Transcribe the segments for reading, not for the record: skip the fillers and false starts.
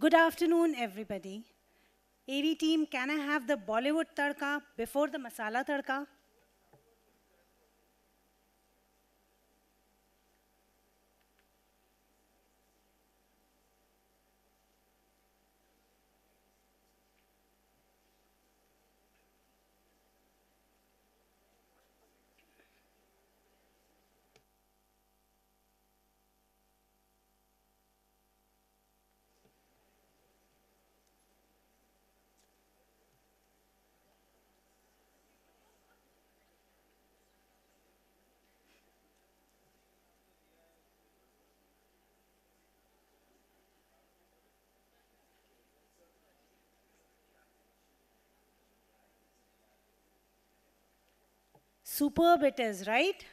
Good afternoon, everybody. AV team, can I have the Bollywood tadka before the masala tadka? Superb it is, right?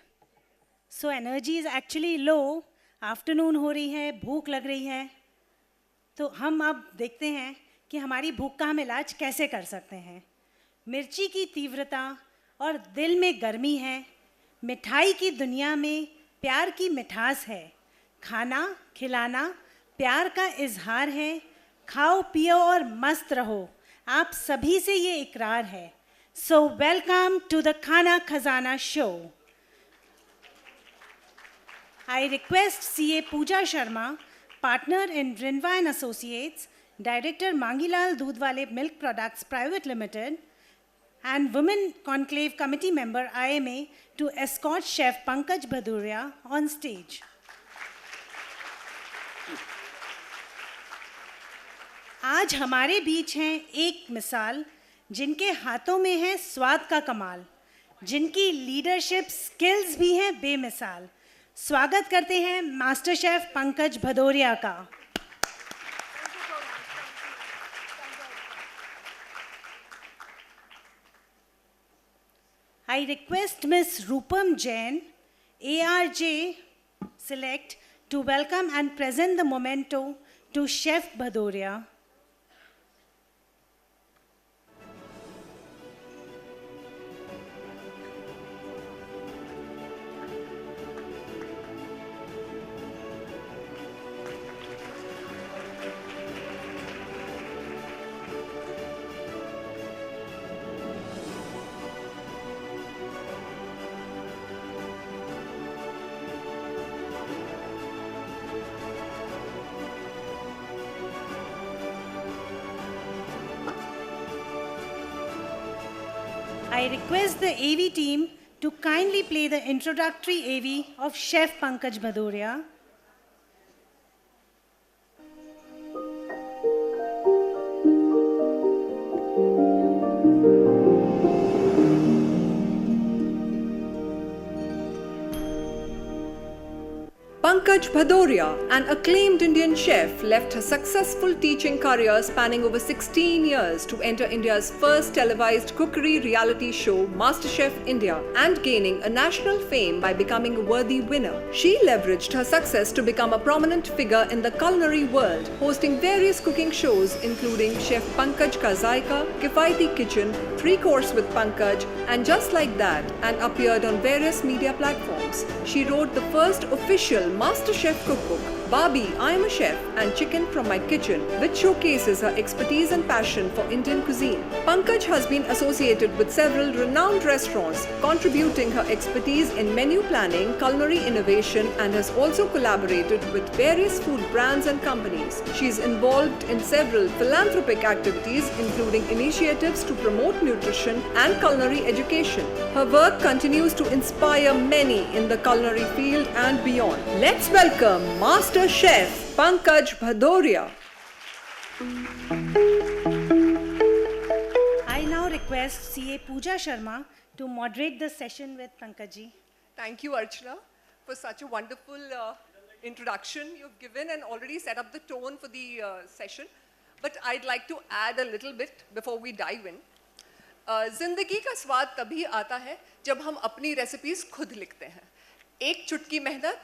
So energy is actually low. Afternoon हो रही है, भूख लग रही है. तो हम अब देखते हैं कि हमारी भूख का हम इलाज कैसे कर सकते हैं. मिर्ची की तीव्रता और दिल में गर्मी है. मिठाई की दुनिया में प्यार की मिठास है. खाना खिलाना प्यार का इजहार है. खाओ पियो और मस्त रहो. आप सभी से ये इकरार है. So welcome to the Khana Khazana show. I request CA Pooja Sharma, partner in Rinva and Associates, Director Mangilal Dudhwale Milk Products Private Limited, and Women Conclave Committee member IMA to escort Chef Pankaj Bhadouria on stage. आज हमारे बीच हैं एक मिसाल जिनके हाथों में है स्वाद का कमाल, जिनकी लीडरशिप स्किल्स भी हैं बेमिसाल. स्वागत करते हैं मास्टर शेफ पंकज भदौरिया का. I request Miss Rupam Jain, ARJ Select, to welcome and present the memento to Chef Bhadouria. I request the AV team to kindly play the introductory AV of Chef Pankaj Bhadouria. Pankaj Bhadouria, an acclaimed Indian chef, left her successful teaching career spanning over 16 years to enter India's first televised cookery reality show, Masterchef India, and gaining a national fame by becoming a worthy winner. She leveraged her success to become a prominent figure in the culinary world, hosting various cooking shows including Chef Pankaj Ka Zaika, Kifaiti Kitchen, 3-Course with Pankaj, and Just Like That, and appeared on various media platforms. She wrote the first official Masterchef cookbook, Barbie, I Am a Chef, and Chicken from My Kitchen, which showcases her expertise and passion for Indian cuisine. Pankaj has been associated with several renowned restaurants, contributing her expertise in menu planning, culinary innovation, and has also collaborated with various food brands and companies. She is involved in several philanthropic activities, including initiatives to promote nutrition and culinary education. Her work continues to inspire many in the culinary field and beyond. Let's welcome Master Chef Pankaj Bhadouria. I now request CA Pooja Sharma to moderate the session with Pankajji. Thank you, Archana, for such a wonderful introduction you've given and already set up the tone for the session. But I'd like to add a little bit before we dive in. जिंदगी का स्वाद तभी आता है जब हम अपनी recipes खुद लिखते हैं. एक चुटकी मेहनत,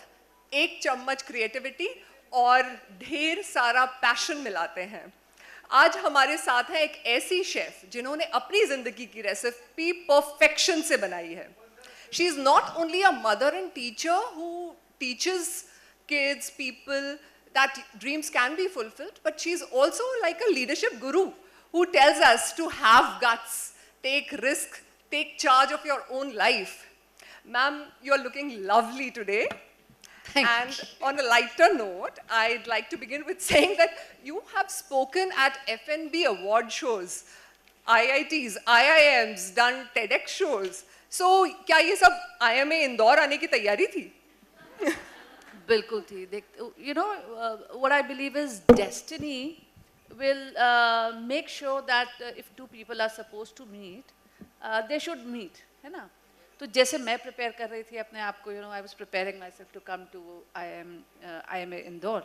एक चम्मच क्रिएटिविटी और ढेर सारा पैशन मिलाते हैं. आज हमारे साथ है एक ऐसी शेफ जिन्होंने अपनी जिंदगी की रेसिपी परफेक्शन से बनाई है. She is not only a mother and teacher who teaches kids, people that dreams can be fulfilled, but she's also like a leadership guru who tells us to have guts, take risk, take charge of your own life. Ma'am, you're looking lovely today. And on a lighter note, I'd like to begin with saying that you have spoken at FNB award shows, IITs, IIMs, done TEDx shows. So, क्या ये सब IMA Indore आने की तैयारी थी? बिल्कुल थी. You know, what I believe is destiny will make sure that if two people are supposed to meet, they should meet, है ना? तो जैसे मैं prepare कर रही थी अपने आप को, you know, I was preparing myself to come to IMA Indore.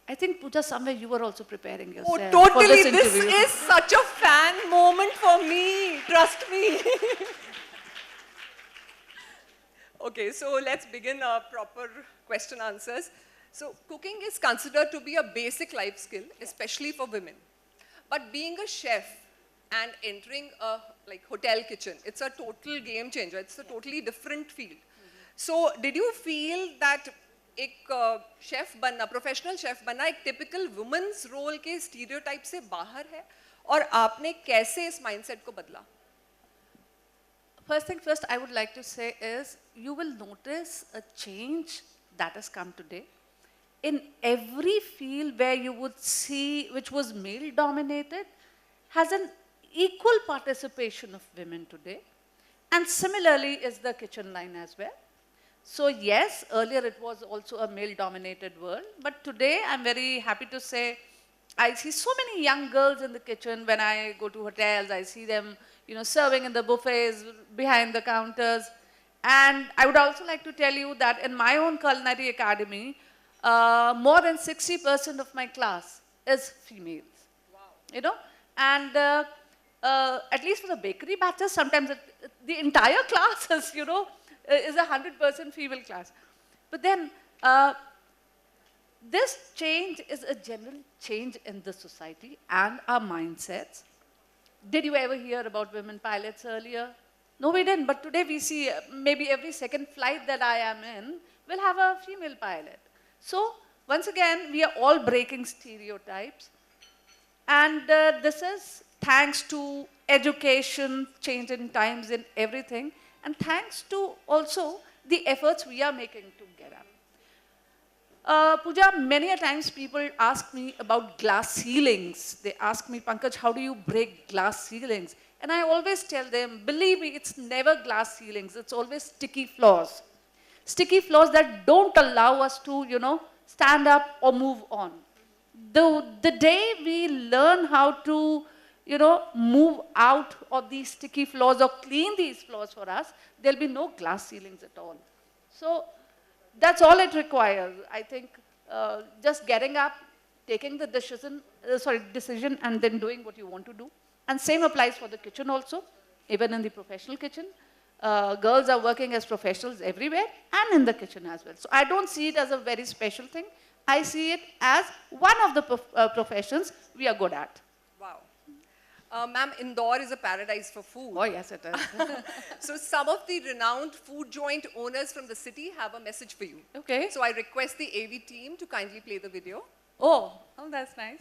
I think Pooja, somewhere you were also preparing yourself. Oh, totally! For this interview. This is such a fan moment for me. Trust me. Okay, so let's begin our proper question answers. So cooking is considered to be a basic life skill, especially for women. But being a chef and entering a hotel kitchen, it's a total game changer. It's a totally different field. So did you feel that एक chef बनना, professional chef बनना एक typical woman's role के stereotype से बाहर है? और आपने कैसे इस mindset को बदला? First thing first, I would like to say is, you will notice a change that has come today. In every field where you would see, which was male dominated, has an equal participation of women today. And similarly is the kitchen line as well. So yes, earlier it was also a male dominated world, but today I'm very happy to say, I see so many young girls in the kitchen. When I go to hotels, I see them, you know, serving in the buffets, behind the counters. And I would also like to tell you that in my own culinary academy, more than 60% of my class is females. Wow. You know, and at least for the bakery batches, sometimes the entire class is, you know, is a 100% female class. But then, this change is a general change in the society and our mindsets. Did you ever hear about women pilots earlier? No, we didn't. But today we see maybe every second flight that I am in will have a female pilot. So once again, we are all breaking stereotypes. And this is thanks to education, change in times in everything, and thanks to also the efforts we are making to get up. Pooja, many a times people ask me about glass ceilings. They ask me, Pankaj, how do you break glass ceilings? And I always tell them, believe me, it's never glass ceilings. It's always sticky floors. Sticky floors that don't allow us to, you know, stand up or move on. The day we learn how to, you know, move out of these sticky floors or clean these floors for us, there'll be no glass ceilings at all. So that's all it requires. I think just getting up, taking the decision and then doing what you want to do. And same applies for the kitchen also, even in the professional kitchen. Girls are working as professionals everywhere and in the kitchen as well. So I don't see it as a very special thing. I see it as one of the professions we are good at. Wow. Ma'am, Indore is a paradise for food. Oh, yes, it is. So some of the renowned food joint owners from the city have a message for you. Okay. So I request the AV team to kindly play the video. Oh, that's nice.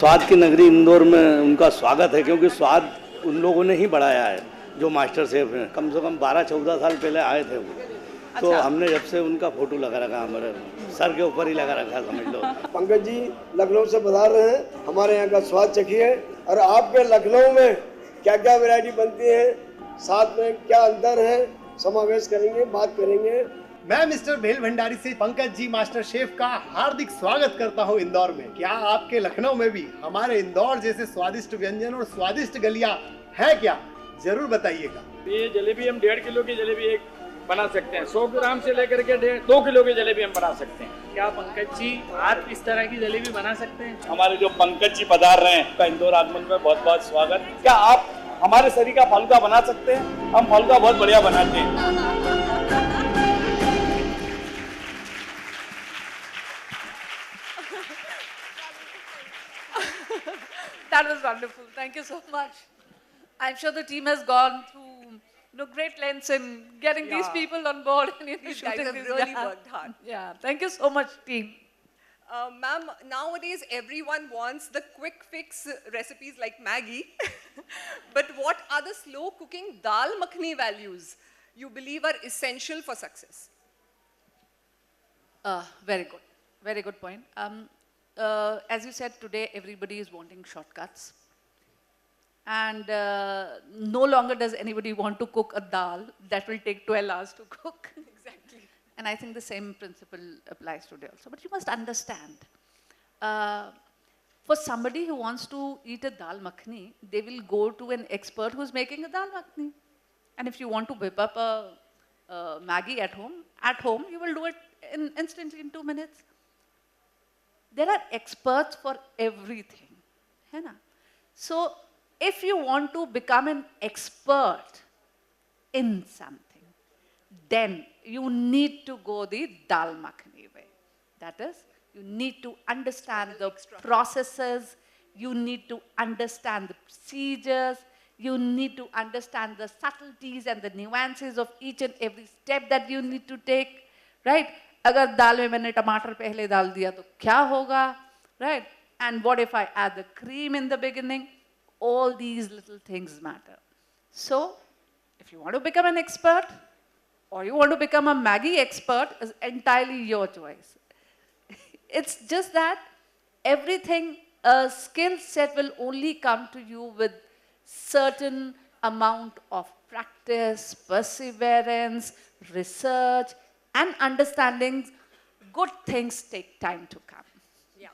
स्वाद की नगरी इंदौर में उनका स्वागत है, क्योंकि स्वाद उन लोगों ने ही बढ़ाया है जो मास्टर शेफ हैं. कम से कम 12-14 साल पहले आए थे वो. तो हमने जब से उनका फोटो लगा रखा, हमारे सर के ऊपर ही लगा रखा, समझ लो. पंकज जी लखनऊ से पधार रहे हैं, हमारे यहाँ का स्वाद चखिए. और आपके लखनऊ में क्या क्या वैरायटी बनती है, साथ में क्या अंतर है, समावेश करेंगे, बात करेंगे. मैं मिस्टर भेल भंडारी से पंकज जी मास्टर शेफ का हार्दिक स्वागत करता हूं इंदौर में. क्या आपके लखनऊ में भी हमारे इंदौर जैसे स्वादिष्ट व्यंजन और स्वादिष्ट गलियां है क्या? जरूर बताइएगा. ये जलेबी हम 1.5 किलो की जलेबी एक बना सकते हैं। 100 ग्राम से लेकर के 2 किलो की जलेबी हम बना सकते हैं। क्या पंकज जी आप इस तरह की जलेबी बना सकते हैं? हमारे जो पंकज जी पधार रहे हैं, का इंदौर आगमन में बहुत बहुत स्वागत। क्या आप हमारे शरीर का फालूदा बना सकते हैं? हम फालूदा बहुत बढ़िया बनाते हैं। That was wonderful. Thank you so much. I'm sure the team has gone through great lengths in getting these people on board and You guys shooting have this. really Yeah. worked hard. Yeah, thank you so much, team. Ma'am, nowadays everyone wants the quick fix recipes like Maggie. But what are the slow cooking dal makhani values you believe are essential for success? Very good. Very good point. As you said, today everybody is wanting shortcuts. And no longer does anybody want to cook a dal that will take 12 hours to cook. Exactly. And I think the same principle applies today also. But you must understand, for somebody who wants to eat a dal makhani, they will go to an expert who's making a dal makhani. And if you want to whip up a Maggi at home, you will do it instantly in 2 minutes. There are experts for everything. है ना? So, if you want to become an expert in something, then you need to go the dal makhani way. That is, you need to understand the processes, you need to understand the procedures, you need to understand the subtleties and the nuances of each and every step that you need to take, right? अगर दाल में मैंने टमाटर पहले डाल दिया तो क्या होगा, right? And what if I add the cream in the beginning? All these little things matter. So, if you want to become an expert, or you want to become a Maggi expert, is entirely your choice. It's just that everything, a skill set will only come to you with certain amount of practice, perseverance, research, and understanding. Good things take time to come. Yeah.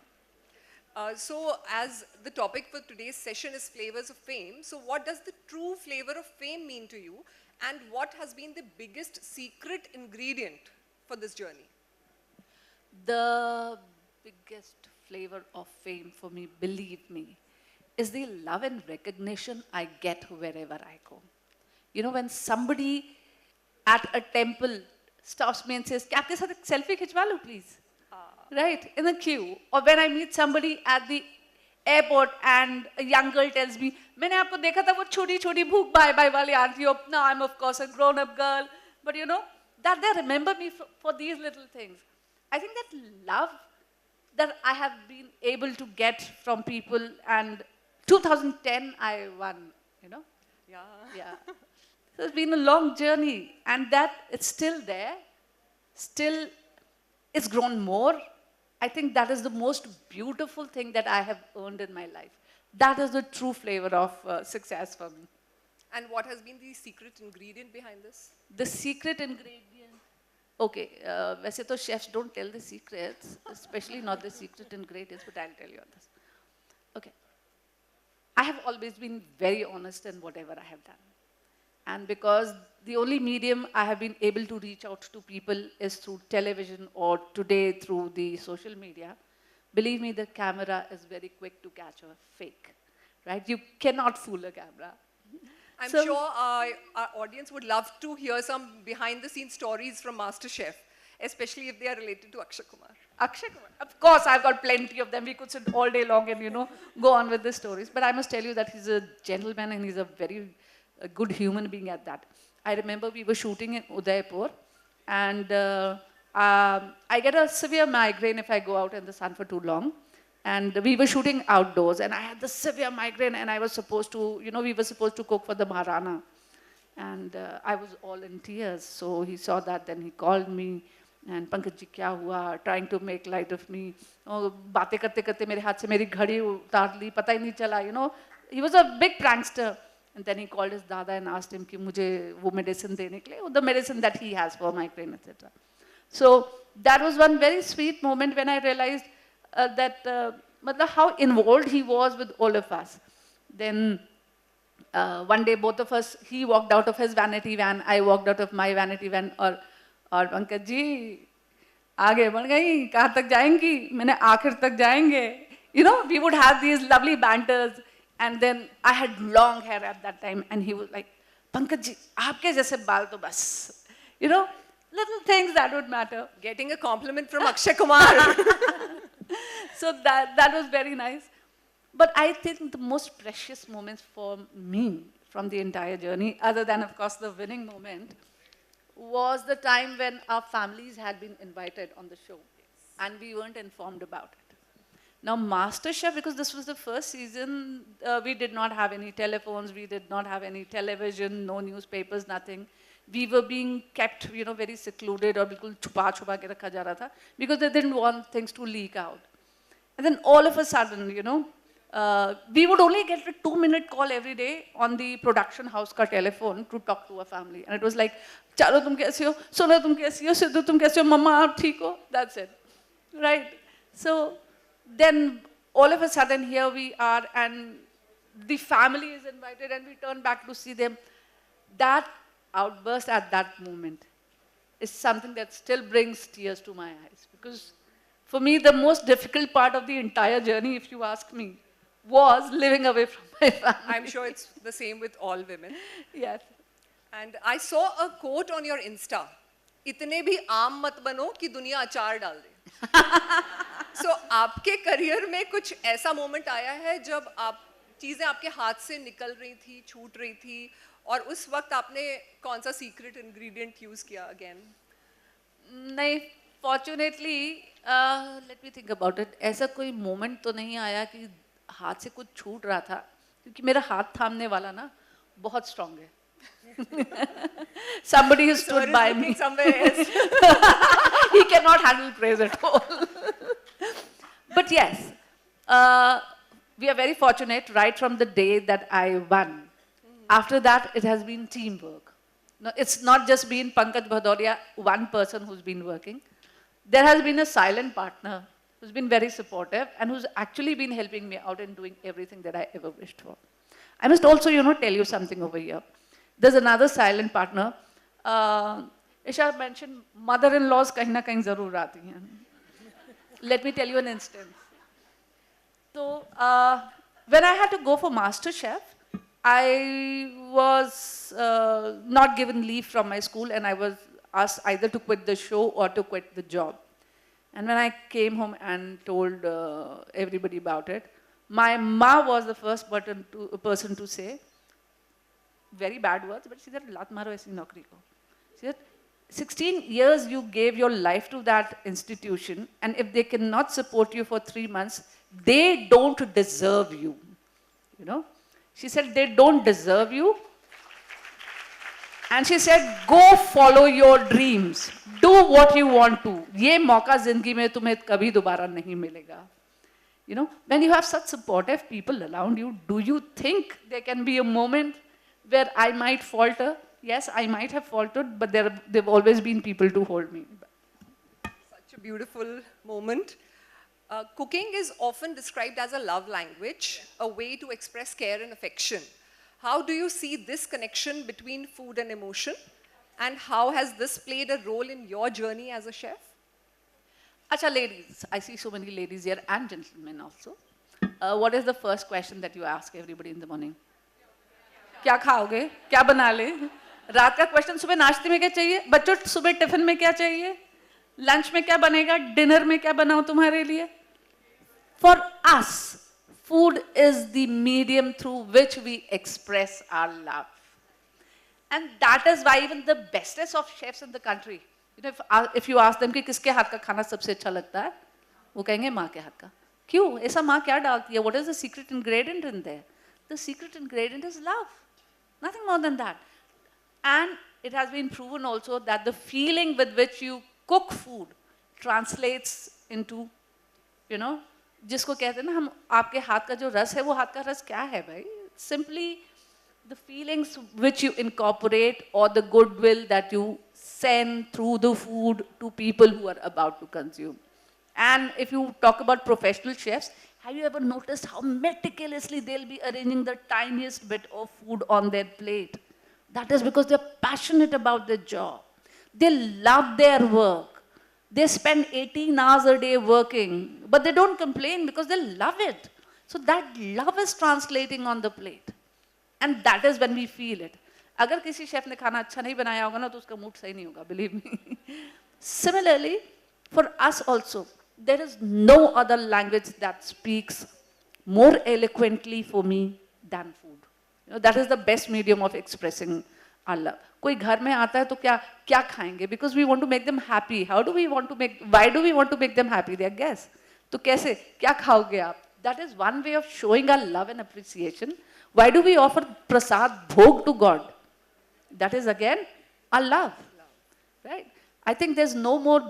So, as the topic for today's session is Flavours of Fame, so what does the true flavor of fame mean to you? And what has been the biggest secret ingredient for this journey? The biggest flavor of fame for me, believe me, is the love and recognition I get wherever I go. You know, when somebody at a temple stops me and says, "Kya aapke saath ek selfie khichwa lo, please?" Right, in a queue. Or when I meet somebody at the airport and a young girl tells me, "मैंने आपको देखा था वो छोटी छोटी भूख bye bye वाली aunty हो." Now I'm of course a grown-up girl, but you know that they remember me for these little things. I think that love that I have been able to get from people, and 2010 I won, you know. Yeah. So it's been a long journey, and that it's still there, still it's grown more. I think that is the most beautiful thing that I have earned in my life. That is the true flavor of success for me. And what has been the secret ingredient behind this? The secret ingredient. Okay, वैसे तो chefs don't tell the secrets, especially not the secret ingredients, but I'll tell you on this. Okay. I have always been very honest in whatever I have done. And because the only medium I have been able to reach out to people is through television or today through the social media, believe me, the camera is very quick to catch a fake, right? You cannot fool a camera. I'm sure our audience would love to hear some behind-the-scenes stories from Masterchef, especially if they are related to Akshay Kumar. Akshay Kumar. Of course, I've got plenty of them. We could sit all day long and, you know, go on with the stories. But I must tell you that he's a gentleman and he's a very good human being at that. I remember we were shooting in Udaipur, and I get a severe migraine if I go out in the sun for too long. And we were shooting outdoors, and I had the severe migraine, and I was supposed to, you know, we were supposed to cook for the Maharana. And I was all in tears. So he saw that, then he called me, and Pankaj ji, kya hua? Trying to make light of me. Oh, बातें करते करते मेरे हाथ से मेरी घड़ी उतार ली, पता ही नहीं चला, you know. He was a big prankster. And then he called his dada and asked him कि मुझे वो medicine देने के लिए, the medicine that he has for migraine, etc. So that was one very sweet moment when I realized that how involved he was with all of us. Then one day both of us, he walked out of his vanity van, I walked out of my vanity van, और पंकज जी आगे बढ़ गई, कहाँ तक जाएंगी, मैंने आखिर तक जाएंगे. You know, we would have these lovely banters, and then I had long hair at that time, and he was like, Pankaj ji, आपके जैसे बाल तो बस. You know, little things that would matter. Getting a compliment from Akshay Kumar. So that was very nice. But I think the most precious moments for me from the entire journey, other than of course the winning moment, was the time when our families had been invited on the show and we weren't informed about it. Now Masterchef, because this was the first season, we did not have any telephones, we did not have any television, no newspapers, nothing. We were being kept, you know, very secluded or बिल्कुल छुपा के रखा जा रहा था because they didn't want things to leak out. And then all of a sudden, you know, we would only get a 2-minute call every day on the production house ka telephone to talk to a family. And it was like, Chalo tum kaise ho? Sona tum kaise ho? Sidhu tum kaise ho? Mama aap theek ho? That's it. Right? So then all of a sudden here we are and the family is invited and we turn back to see them. That outburst at that moment is something that still brings tears to my eyes. Because for me, the most difficult part of the entire journey, if you ask me, was living away from my family. I'm sure it's the same with all women. Yes. And I saw a quote on your Insta. इतने भी आम मत बनो कि दुनिया अचार डाल दे. So आपके करियर में कुछ ऐसा मोमेंट आया है जब आप चीजें आपके हाथ से निकल रही थी, छूट रही थी, और उस वक्त आपने कौन सा सीक्रेट इंग्रेडिएंट यूज किया अगेन? नहीं, fortunately, let me think about it. ऐसा कोई मोमेंट तो नहीं आया कि हाथ से कुछ छूट रहा था, क्योंकि मेरा हाथ थामने वाला ना बहुत स्ट्रांग है. Somebody who stood by me. He cannot handle praise at all. But yes, we are very fortunate right from the day that I won. After that, it has been teamwork. No, it's not just been Pankaj Bhadouria, one person who's been working. There has been a silent partner who's been very supportive and who's actually been helping me out in doing everything that I ever wished for. I must also, you know, tell you something over here. There's another silent partner. Isha mentioned mother-in-laws kahin na kahin zarur aati hain. Let me tell you an instance. So, when I had to go for Masterchef, I was not given leave from my school and I was asked either to quit the show or to quit the job. And when I came home and told everybody about it, my ma was the first person to say, very bad words, but she said, "Lat maro aisi naukri ko." She said, 16 years you gave your life to that institution, and if they cannot support you for 3 months, they don't deserve you. You know? She said, they don't deserve you. And she said, go follow your dreams. Do what you want to. ये मौका जिंदगी में तुम्हें कभी दोबारा नहीं मिलेगा. You know, when you have such supportive people around you, do you think there can be a moment where I might falter? Yes, I might have faltered, but there've always been people to hold me. Such a beautiful moment. Cooking is often described as a love language, a way to express care and affection. How do you see this connection between food and emotion? And how has this played a role in your journey as a chef? Acha, ladies, I see so many ladies here and gentlemen also. What is the first question that you ask everybody in the morning? क्या खाओगे? क्या बना ले? रात का question सुबह नाश्ते में क्या चाहिए? बच्चों सुबह टिफिन में क्या चाहिए? लंच में क्या बनेगा? डिनर में क्या बनाऊं तुम्हारे लिए? For us, food is the medium through which we express our love. And that is why even the bestest of chefs in the country, you know, if you ask them कि किसके हाथ का खाना सबसे अच्छा लगता है, वो कहेंगे माँ के हाथ का. क्यों? ऐसा माँ क्या डालती है? What is the secret ingredient in there? The secret ingredient is love. Nothing more than that. And it has been proven also that the feeling with which you cook food translates into, you know, जिसको कहते हैं ना हम आपके हाथ का जो रस है वो हाथ का रस क्या है भाई? Simply the feelings which you incorporate or the goodwill that you send through the food to people who are about to consume. And if you talk about professional chefs, Have you ever noticed how meticulously they'll be arranging the tiniest bit of food on their plate? That is because they're passionate about their job. They love their work. They spend 18 hours a day working, but they don't complain because they love it. So that love is translating on the plate. And that is when we feel it. अगर किसी chef ने खाना अच्छा नहीं बनाया होगा ना तो उसका मूड सही नहीं होगा, believe me. Similarly, for us also, there is no other language that speaks more eloquently for me than food. You know, that is the best medium of expressing our love. कोई घर में आता है तो क्या खाएंगे? Because we want to make them happy. Why do we want to make them happy? They are guests. तो कैसे? क्या खाओगे आप? That is one way of showing our love and appreciation. Why do we offer prasad bhog to God? That is again our love, right? I think there's no more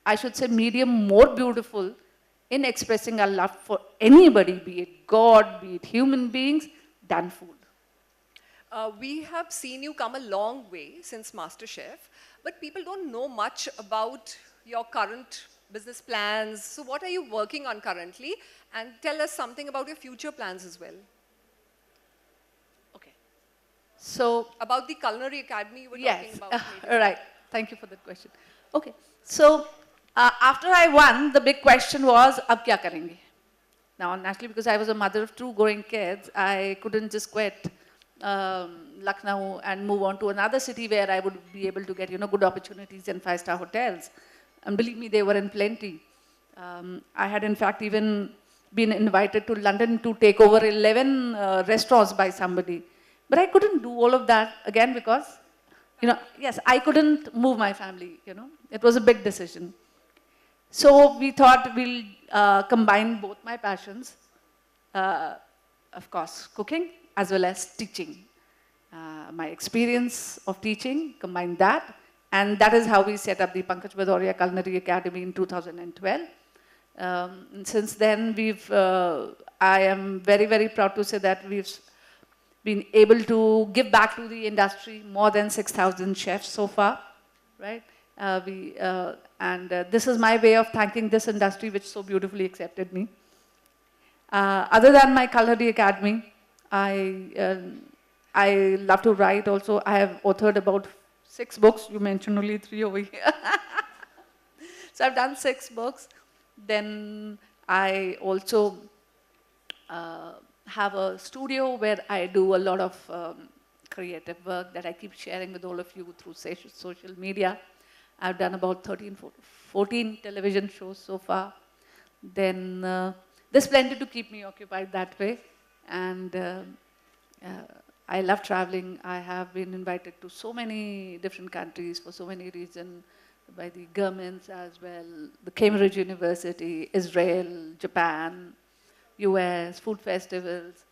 I should say medium more beautiful in expressing our love for anybody, be it God, be it human beings, than food. We have seen you come a long way since Masterchef, but people don't know much about your current business plans. So what are you working on currently? And tell us something about your future plans as well. Okay. So, about the Culinary Academy you were talking about. Right. Thank you for that question. Okay. So, after I won, the big question was, ab kya karenge? Now, naturally, because I was a mother of two growing kids, I couldn't just quit Lucknow and move on to another city where I would be able to get, good opportunities in five-star hotels. And believe me, they were in plenty. I had, in fact, even been invited to London to take over 11 restaurants by somebody. But I couldn't do all of that, again, because, yes, I couldn't move my family, It was a big decision. So we thought we'll combine both my passions, of course, cooking as well as teaching. My experience of teaching, combine that, and that is how we set up the Pankaj Bhadouria Culinary Academy in 2012. Since then, I am very, very proud to say that we've been able to give back to the industry more than 6,000 chefs so far, right? This is my way of thanking this industry which so beautifully accepted me. Other than my Culinary Academy, I love to write also. I have authored about 6 books. You mentioned only 3 over here. So I've done 6 books. Then I also have a studio where I do a lot of creative work that I keep sharing with all of you through social media. I've done about 14 television shows so far. Then there's plenty to keep me occupied that way. And I love traveling. I have been invited to so many different countries for so many reasons, by the governments as well, the Cambridge University, Israel, Japan, US, food festivals.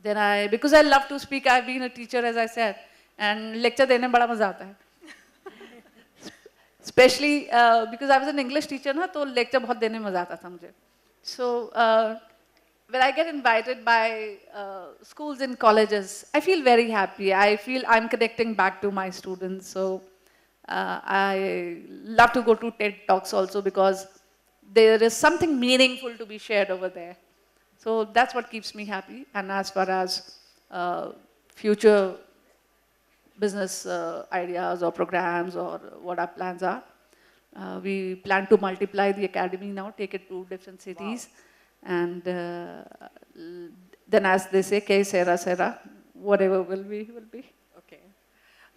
Then because I love to speak, I've been a teacher, as I said, and lecture dene bada maza aata hai. Especially because I was an English teacher, na, to lecture bahut dene maza aata tha mujhe. So when I get invited by schools and colleges, I feel very happy. I feel I'm connecting back to my students. So I love to go to TED Talks also because there is something meaningful to be shared over there. So that's what keeps me happy. And as far as future business ideas or programs or what our plans are, we plan to multiply the academy now, take it to different cities. Wow. And then as they say, K Sera Sera, whatever will be, will be. Okay.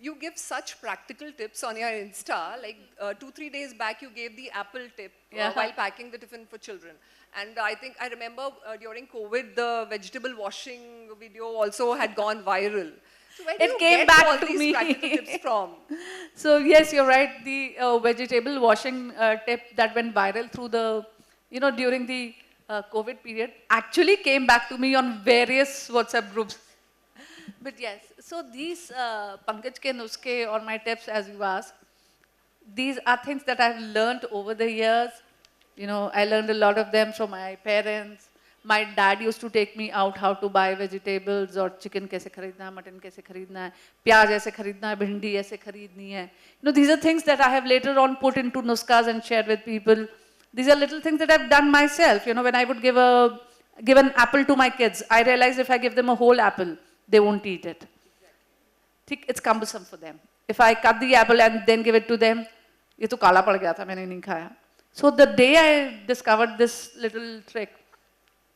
You give such practical tips on your Insta. Like 2-3 days back, you gave the apple tip while packing the tiffin for children. And I remember during COVID, the vegetable washing video also had gone viral. So where do you get all these practical tips from? So yes, you're right. The vegetable washing tip that went viral through the, during the COVID period actually came back to me on various WhatsApp groups. But yes, so these Pankaj ke nuske or my tips, as you asked, these are things that I've learned over the years. I learned a lot of them from my parents. My dad used to take me out how to buy vegetables or chicken kaise kharidna hai, mutton kaise kharidna hai, pyaj aise kharidna hai, bhindi aise kharidni hai. These are things that I have later on put into nuskas and shared with people. These are little things that I've done myself. You know, when I would give an apple to my kids, I realized if I give them a whole apple, they won't eat it. It's cumbersome for them. If I cut the apple and then give it to them, ये तो काला पड़ गया था, मैंने नहीं खाया. So the day I discovered this little trick,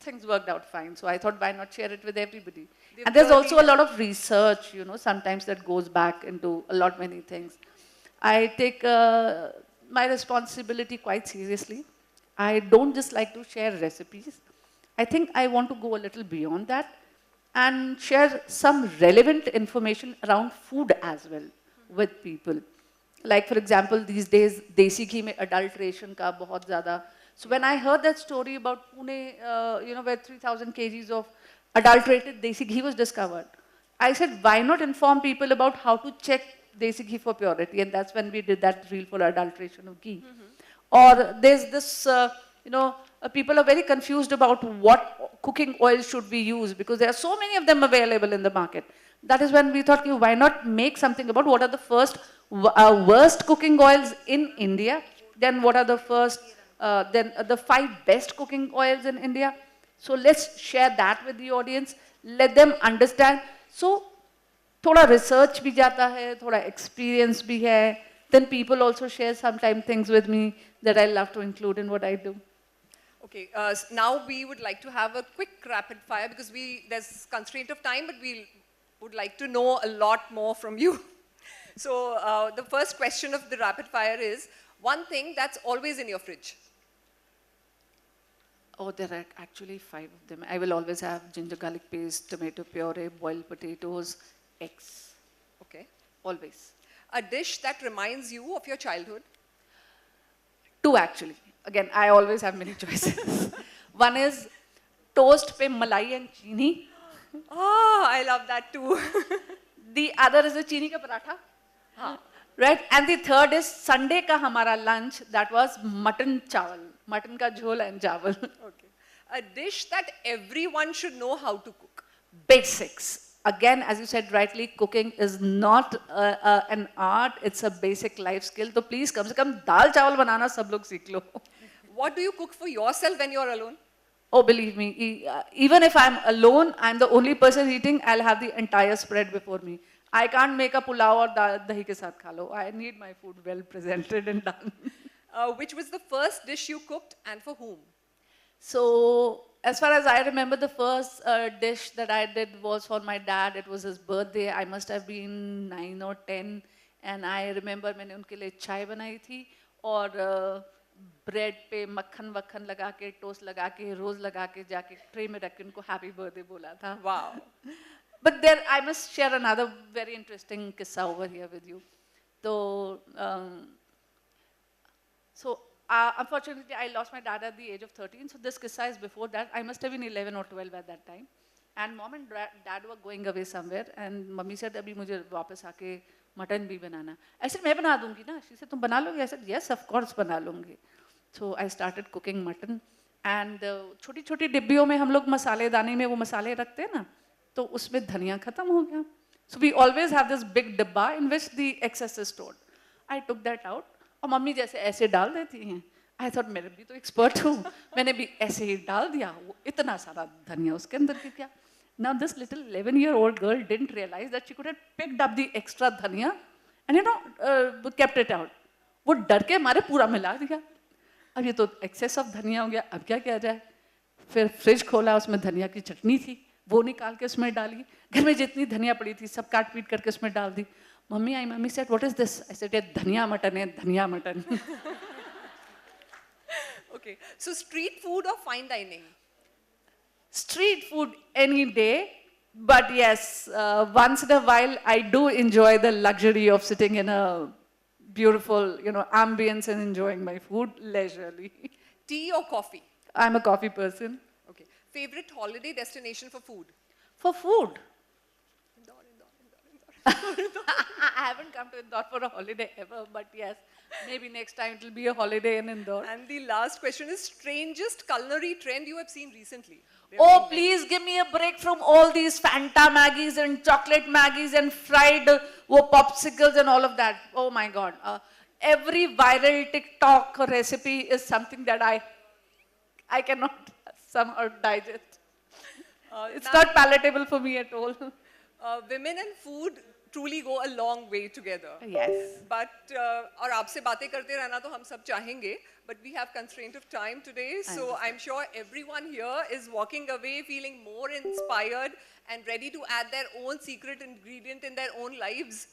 things worked out fine. So I thought, why not share it with everybody? And there's also a lot of research, you know, sometimes that goes back into a lot many things. I take my responsibility quite seriously. I don't just like to share recipes. I think I want to go a little beyond that and share some relevant information around food as well with people. Like for example, these days, desi ghee mein adulteration ka bahut zyada. So when I heard that story about Pune, you know, where 3,000 kgs of adulterated desi ghee was discovered, I said, why not inform people about how to check desi ghee for purity? And that's when we did that reel for adulteration of ghee. Or there's this, you know, people are very confused about what cooking oil should we use because there are so many of them available in the market. That is when we thought, why not make something about what are the worst cooking oils in India, then what are the the 5 best cooking oils in India. So let's share that with the audience, let them understand. So thoda research bhi jata hai, thoda experience bhi hai. Then people also share sometimes things with me that I love to include in what I do. Okay, now we would like to have a quick rapid fire because there's constraint of time, but we would like to know a lot more from you. So the first question of the rapid fire is, one thing that's always in your fridge. Oh, there are actually 5 of them. I will always have ginger garlic paste, tomato puree, boiled potatoes, eggs. Okay. Always. A dish that reminds you of your childhood. 2 actually. Again, I always have many choices. One is toast pe malai and chini. Oh, I love that too. The other is the chini ka paratha. Right? And the third is Sunday ka hamara lunch. That was mutton chawal. Mutton ka jhol and chawal. Okay. A dish that everyone should know how to cook. Basics. Again, as you said rightly, cooking is not an art. It's a basic life skill. So please, kam se kam dal chawal banana sab log seekh lo. What do you cook for yourself when you're alone? Oh, believe me, even if I'm alone, I'm the only person eating, I'll have the entire spread before me. I can't make a pulao or dahi ke saath kha lo. I need my food well presented and done. Which was the first dish you cooked and for whom? So, as far as I remember, the first dish that I did was for my dad. It was his birthday. I must have been 9 or 10. And I remember मैंने उनके लिए चाय बनाई थी और bread पे मक्खन वक्खन लगा के टोस्ट लगा के रोज लगा के जाके ट्रे में रख के उनको हैप्पी बर्थडे बोला था. Wow. But there I must share another very interesting kissa over here with you. So unfortunately I lost my dad at the age of 13. So this kissa is before that. I must have been 11 or 12 at that time. And mom and dad were going away somewhere. And mummy said, "Abhi mujhe वापस आके mutton भी बनाना." I said, "मैं बना दूंगी ना." She said, "तुम बना लोगी?" I said, "Yes, of course बना लूंगी." So I started cooking mutton. And छोटी छोटी डिब्बियों में हम लोग मसालेदानी में वो मसाले रखते हैं ना, तो उसमें धनिया खत्म हो गया. So we always have this big डिब्बा in which the excess is stored. I took that out. और मम्मी जैसे ऐसे डाल देती हैं. I thought मैं भी तो एक्सपर्ट हूँ, मैंने भी ऐसे ही डाल दिया. वो इतना सारा धनिया उसके अंदर गिर गया. Now this little 11-year-old girl didn't realize that she could have picked up the extra dhania and kept it out. वो डर के मारे पूरा मिला दिया. अब ये तो excess of धनिया हो गया. अब क्या किया जाए? फिर फ्रिज खोला, उसमें धनिया की चटनी थी, वो निकाल के उसमें डाली. घर में जितनी धनिया पड़ी थी सब काट पीट करके उसमें डाल दी. Mummy said, "What is this?" I said, "ये धनिया मटन है, धनिया mutton." Okay, so street food or fine dining? Street food any day, but yes, once in a while I do enjoy the luxury of sitting in a beautiful, ambience and enjoying my food leisurely. Tea or coffee? I'm a coffee person. Okay. Favorite holiday destination for food? For food? Indore. I haven't come to Indore for a holiday ever, but yes, maybe next time it will be a holiday in Indore. And the last question is strangest culinary trend you have seen recently? Oh, please give me a break from all these Fanta Maggies and chocolate Maggies and fried popsicles and all of that. Oh my God. every viral TikTok recipe is something that I cannot somehow digest. It's not palatable for me at all. Women and food truly go a long way together. Yes. But और आपसे बातें करते रहना तो हम सब चाहेंगे, but we have constraint of time today, so I'm sure everyone here is walking away feeling more inspired and ready to add their own secret ingredient in their own lives.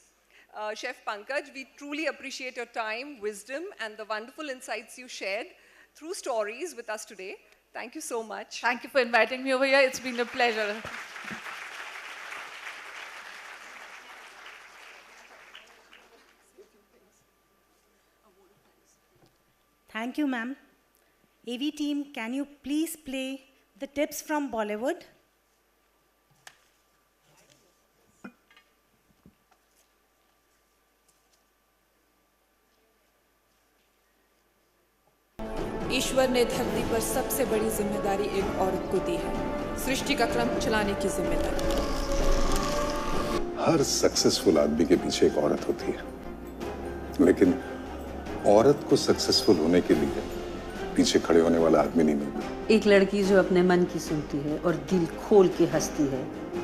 Chef Pankaj, we truly appreciate your time, wisdom, and the wonderful insights you shared through stories with us today. Thank you so much. Thank you for inviting me over here. It's been a pleasure. Thank you, ma'am. AV team, can you please play the tips from Bollywood? ईश्वर ने धरती पर सबसे बड़ी जिम्मेदारी एक औरत को दी है, सृष्टि का क्रम चलाने की जिम्मेदारी। हर सक्सेसफुल आदमी के पीछे एक औरत होती है, लेकिन औरत को सक्सेसफुल होने के लिए पीछे खड़े होने वाला आदमी नहीं मिलता। एक लड़की जो अपने मन की सुनती है और दिल खोल के हंसती है,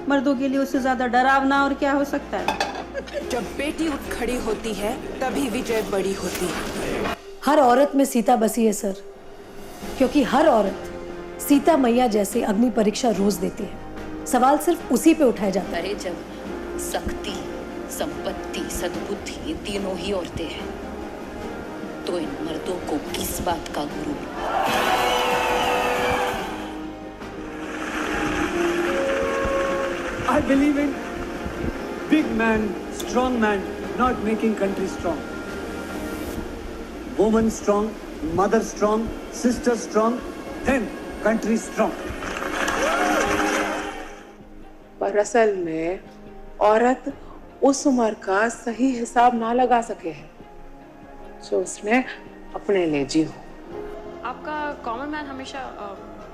मर्दों के लिए उससे ज्यादा डरावना और क्या हो सकता है। जब बेटी उठ खड़ी होती है तभी विजय बड़ी होती है। हर औरत में सीता बसी है सर, क्योंकि हर औरत सीता मैया जैसे अग्नि परीक्षा रोज देती है। सवाल सिर्फ उसी पे उठाया जाता है। जब शक्ति, संपत्ति, सद्बुद्धि तीनों ही औरतें हैं, तो इन मर्दों को किस बात का गुरु? I believe in big man, strong man, not making country strong. Woman strong, mother strong, sister strong, then country strong. पर असल में औरत उस उम्र का सही हिसाब ना लगा सके है जो उसने अपने लिए जी हो। आपका कॉमन मैन हमेशा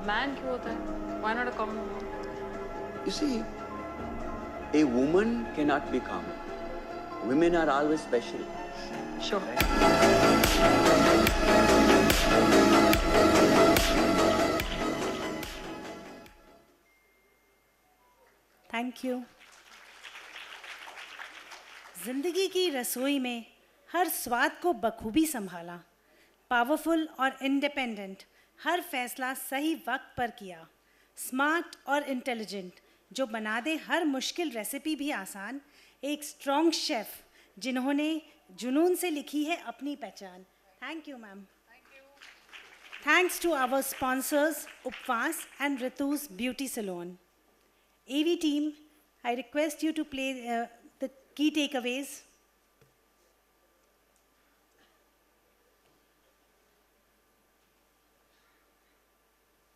मैन क्यों होता है? Why not a common woman? You see, a woman cannot be common. Women are always special. Sure. Thank you. जिंदगी की रसोई में हर स्वाद को बखूबी संभाला, पावरफुल और इंडिपेंडेंट, हर फैसला सही वक्त पर किया, स्मार्ट और इंटेलिजेंट, जो बना दे हर मुश्किल रेसिपी भी आसान, एक स्ट्रॉन्ग शेफ जिन्होंने जुनून से लिखी है अपनी पहचान। Thank you ma'am. Thanks to our sponsors, Upvas and Ritu's Beauty Salon. AV team, I request you to play the key takeaways.